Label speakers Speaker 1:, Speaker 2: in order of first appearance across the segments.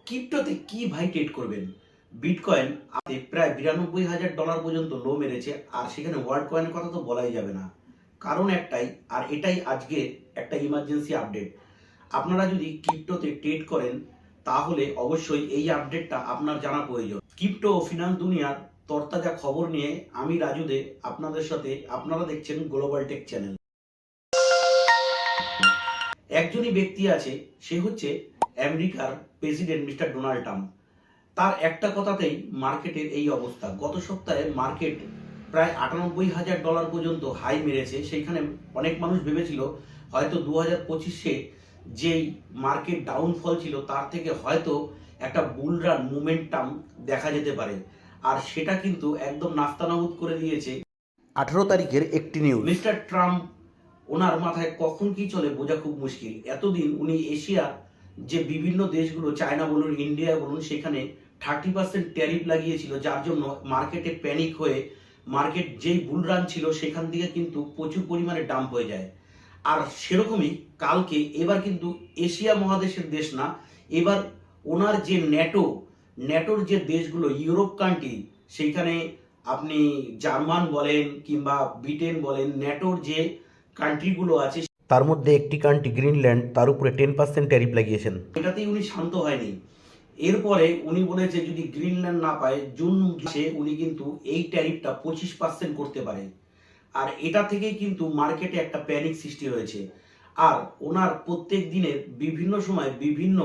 Speaker 1: ক্রিপ্টোতে কি ভাই ট্রেড করবেন? বিটকয়েন প্রায় $92,000 পর্যন্ত লো মেরেছে, আর সেখানে ওয়ার্ল্ড কয়েনের কথা তো বলাই যাবে না। কারণ একটাই, আর এটাই আজকে একটা ইমার্জেন্সি আপডেট। আপনারা যদি ক্রিপ্টোতে ট্রেড করেন তাহলে অবশ্যই এই আপডেটটা আপনার জানা প্রয়োজন। ক্রিপ্টো ও ফিনান্স দুনিয়ার তরতাজা খবর নিয়ে আমি রাজু দে আপনাদের সাথে। আপনারা দেখছেন গ্লোবাল টেক চ্যানেল। একজনই ব্যক্তি আছে, সে হচ্ছে আমেরিকার প্রেসিডেন্ট মিস্টার ডোনাল্ড ট্রাম্প। তার একটা কথাতেই মার্কেটের এই অবস্থা। গত সপ্তাহে মার্কেট প্রায় $98,000 পর্যন্ত হাই মেরেছে। সেইখানে অনেক মানুষ ভেবেছিল হয়তো 2025-এ যেই মার্কেট ডাউনফল ছিল তার থেকে হয়তো একটা বুল রান মোমেন্টাম দেখা যেতে পারে, আর সেটা কিন্তু একদম নাস্তানাবুদ করে দিয়েছে 18 তারিখের একটি নিউজ। মিস্টার ট্রাম্প, ওনার মাথায় কখন কি চলে বোঝা খুব মুশকিল। এতদিন উনি এশিয়ার যে বিভিন্ন দেশগুলো, চায়না বলুন, ইন্ডিয়া বলুন, সেখানে 30% ট্যারিফ লাগিয়েছিল, যার জন্য মার্কেটে প্যানিক হয়ে মার্কেট যেই বুল রান ছিল সেখান থেকে কিন্তু প্রচুর পরিমাণে ডাম্প হয়ে যায়। আর সেরকমই কালকে এবার কিন্তু এশিয়া মহাদেশের দেশ না, এবার ওনার যে ন্যাটোর যে দেশগুলো, ইউরোপ কান্ট্রি, সেইখানে আপনি জার্মান বলেন কিংবা ব্রিটেন বলেন, ন্যাটোর যে কান্ট্রিগুলো আছে তার মধ্যে একটি কান্ট্রি গ্রিনল্যান্ড, তার উপরে 10% ট্যারিফ লাগিয়েছেন। এটাতেই উনি শান্ত হয়নি। এরপরে উনি বলেছে যদি গ্রিনল্যান্ড না পায়, জুন মাসে উনি কিন্তু এই ট্যারিফটা 25% করতে পারে। আর এটা থেকেই কিন্তু মার্কেটে একটা প্যানিক সৃষ্টি হয়েছে। আর ওনার প্রত্যেক দিনের বিভিন্ন সময় বিভিন্ন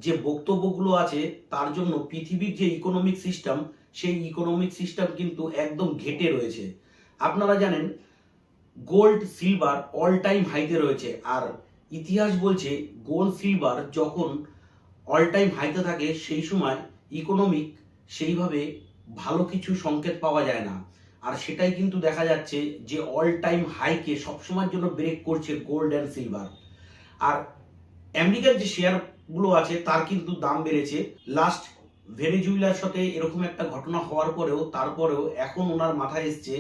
Speaker 1: যে বক্তব্যগুলো আছে, তার জন্য পৃথিবীর যে ইকোনমিক সিস্টেম, সেই ইকোনমিক সিস্টেম কিন্তু একদম ঘেটে রয়েছে। আপনারা জানেন গোল্ড সিলভার অল টাইম হাইতে রয়েছে, আর ইতিহাস বলছে গোল্ড সিলভার যখন অল টাইম হাইতে থাকে সেই সময় ইকোনমিক সেইভাবে ভালো কিছু সংকেত পাওয়া যায় না। আর সেটাই কিন্তু দেখা যাচ্ছে যে অল টাইম হাইকে সবসময়ের জন্য ব্রেক করছে গোল্ড অ্যান্ড সিলভার। আর আমেরিকার যে শেয়ারগুলো আছে তার কিন্তু দাম বেড়েছে। লাস্ট ভেনেজুয়েলার সাথে এরকম একটা ঘটনা হওয়ার পরেও, তারপরেও এখন ওনার মাথায় এসছে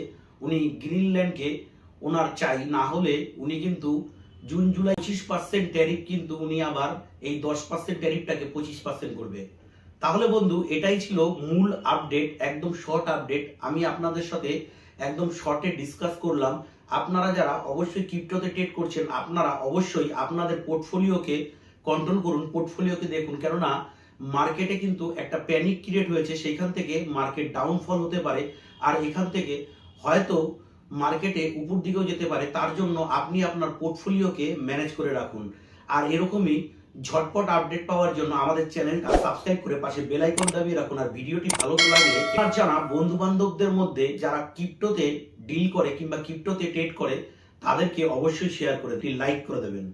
Speaker 1: উনি গ্রিনল্যান্ডকে ওনার চাই, না হলে উনি কিন্তু জুন জুলাই 25% ট্যারিফ কিন্তু উনি আবার এই 10% ট্যারিফটাকে 25% করবে। তাহলে বন্ধু, এটাই ছিল মূল আপডেট, একদম শর্ট আপডেট। আমি আপনাদের সাথে একদম শর্টে ডিসকাস করলাম। আপনারা যারা অবশ্যই ক্রিপ্টোতে ট্রেড করছেন, আপনারা অবশ্যই আপনাদের পোর্টফোলিওকে কন্ট্রোল করুন, পোর্টফোলিওকে দেখুন, কেননা মার্কেটে কিন্তু একটা প্যানিক ক্রিয়েট হয়েছে, সেইখান থেকে মার্কেট ডাউনফল হতে পারে, আর এখান থেকে হয়তো মার্কেটে উপর দিকেও যেতে পারে। তার জন্য আপনি আপনার পোর্টফোলিওকে ম্যানেজ করে রাখুন। আর এরকমই ঝটপট আপডেট পাওয়ার জন্য আমাদের চ্যানেলটা সাবস্ক্রাইব করে পাশে বেল আইকন দাবিয়ে রাখুন। আর ভিডিওটি ভালো লাগলে আপনার জানা বন্ধু বান্ধবদের মধ্যে যারা ক্রিপ্টোতে ডিল করে কিংবা ক্রিপ্টোতে ট্রেড করে তাদেরকে অবশ্যই শেয়ার করে লাইক করে দেবেন।